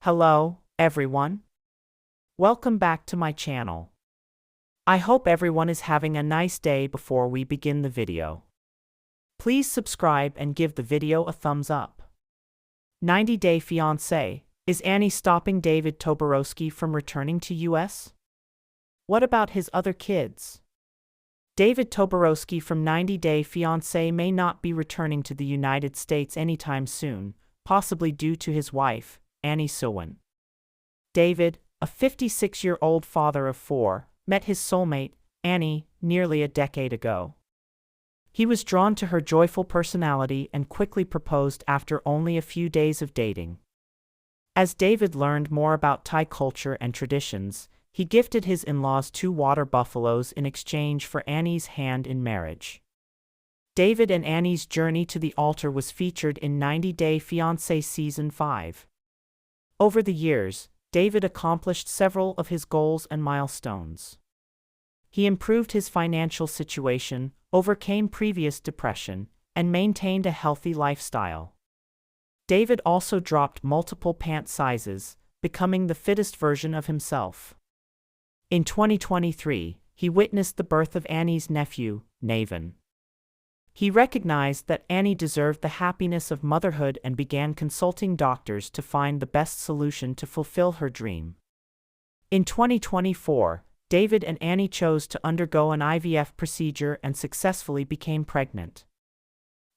Hello, everyone. Welcome back to my channel. I hope everyone is having a nice day. Before we begin the video, please subscribe and give the video a thumbs up. 90 Day Fiancé. Is Annie stopping David Toborowsky from returning to US? What about his other kids? David Toborowsky from 90 Day Fiancé may not be returning to the United States anytime soon, possibly due to his wife, Annie Sewin. David, a 56-year-old father of four, met his soulmate, Annie, nearly a decade ago. He was drawn to her joyful personality and quickly proposed after only a few days of dating. As David learned more about Thai culture and traditions, he gifted his in-laws 2 water buffaloes in exchange for Annie's hand in marriage. David and Annie's journey to the altar was featured in 90 Day Fiancé Season 5. Over the years, David accomplished several of his goals and milestones. He improved his financial situation, overcame previous depression, and maintained a healthy lifestyle. David also dropped multiple pant sizes, becoming the fittest version of himself. In 2023, he witnessed the birth of Annie's nephew, Navin. He recognized that Annie deserved the happiness of motherhood and began consulting doctors to find the best solution to fulfill her dream. In 2024, David and Annie chose to undergo an IVF procedure and successfully became pregnant.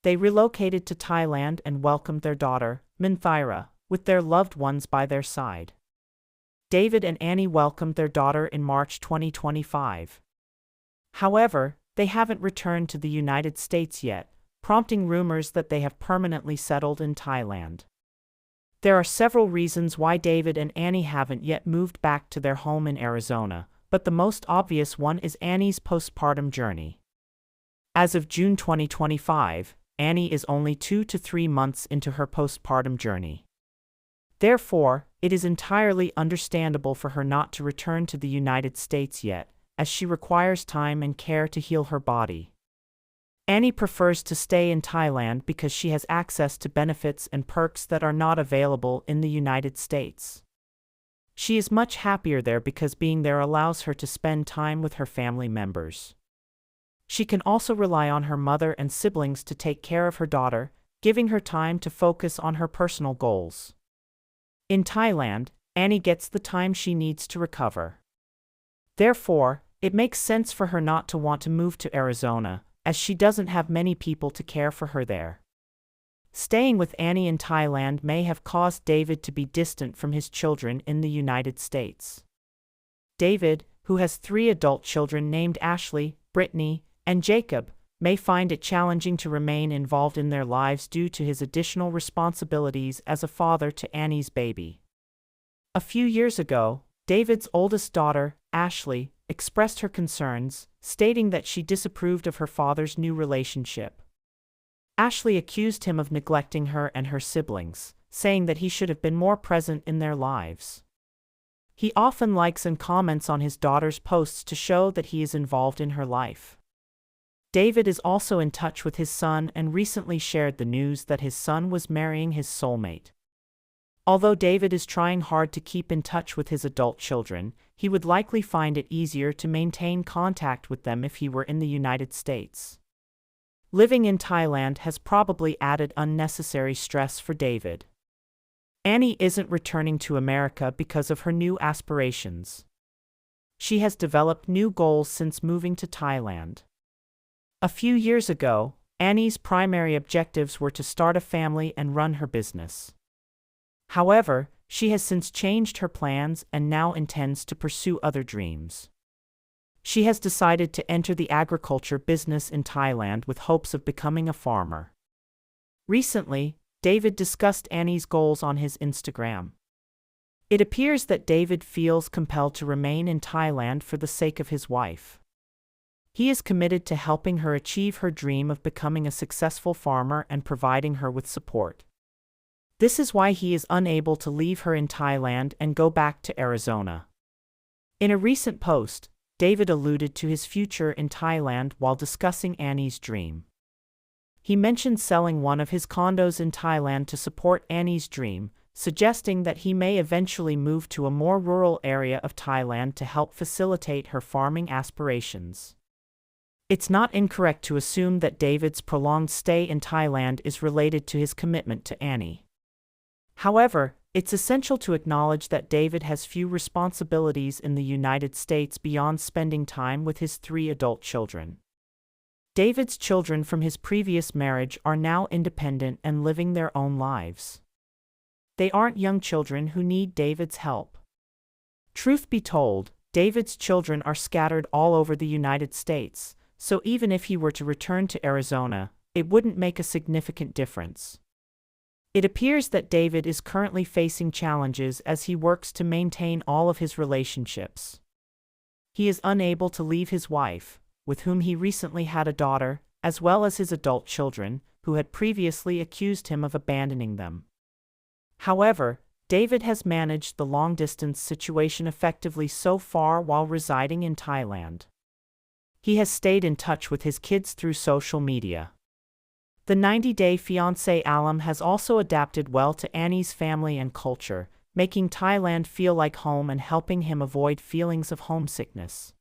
They relocated to Thailand and welcomed their daughter, Minthira, with their loved ones by their side. David and Annie welcomed their daughter in March 2025. However, they haven't returned to the United States yet, prompting rumors that they have permanently settled in Thailand. There are several reasons why David and Annie haven't yet moved back to their home in Arizona, but the most obvious one is Annie's postpartum journey. As of June 2025, Annie is only 2 to 3 months into her postpartum journey. Therefore, it is entirely understandable for her not to return to the United States yet, as she requires time and care to heal her body. Annie prefers to stay in Thailand because she has access to benefits and perks that are not available in the United States. She is much happier there because being there allows her to spend time with her family members. She can also rely on her mother and siblings to take care of her daughter, giving her time to focus on her personal goals. In Thailand, Annie gets the time she needs to recover. Therefore, it makes sense for her not to want to move to Arizona, as she doesn't have many people to care for her there. Staying with Annie in Thailand may have caused David to be distant from his children in the United States. David, who has 3 adult children named Ashley, Brittany, and Jacob, may find it challenging to remain involved in their lives due to his additional responsibilities as a father to Annie's baby. A few years ago, David's oldest daughter, Ashley, expressed her concerns, stating that she disapproved of her father's new relationship. Ashley accused him of neglecting her and her siblings, saying that he should have been more present in their lives. He often likes and comments on his daughter's posts to show that he is involved in her life. David is also in touch with his son and recently shared the news that his son was marrying his soulmate. Although David is trying hard to keep in touch with his adult children, he would likely find it easier to maintain contact with them if he were in the United States. Living in Thailand has probably added unnecessary stress for David. Annie isn't returning to America because of her new aspirations. She has developed new goals since moving to Thailand. A few years ago, Annie's primary objectives were to start a family and run her business. However, she has since changed her plans and now intends to pursue other dreams. She has decided to enter the agriculture business in Thailand with hopes of becoming a farmer. Recently, David discussed Annie's goals on his Instagram. It appears that David feels compelled to remain in Thailand for the sake of his wife. He is committed to helping her achieve her dream of becoming a successful farmer and providing her with support. This is why he is unable to leave her in Thailand and go back to Arizona. In a recent post, David alluded to his future in Thailand while discussing Annie's dream. He mentioned selling one of his condos in Thailand to support Annie's dream, suggesting that he may eventually move to a more rural area of Thailand to help facilitate her farming aspirations. It's not incorrect to assume that David's prolonged stay in Thailand is related to his commitment to Annie. However, it's essential to acknowledge that David has few responsibilities in the United States beyond spending time with his 3 adult children. David's children from his previous marriage are now independent and living their own lives. They aren't young children who need David's help. Truth be told, David's children are scattered all over the United States, so even if he were to return to Arizona, it wouldn't make a significant difference. It appears that David is currently facing challenges as he works to maintain all of his relationships. He is unable to leave his wife, with whom he recently had a daughter, as well as his adult children, who had previously accused him of abandoning them. However, David has managed the long-distance situation effectively so far while residing in Thailand. He has stayed in touch with his kids through social media. The 90-day fiancé alum has also adapted well to Annie's family and culture, making Thailand feel like home and helping him avoid feelings of homesickness.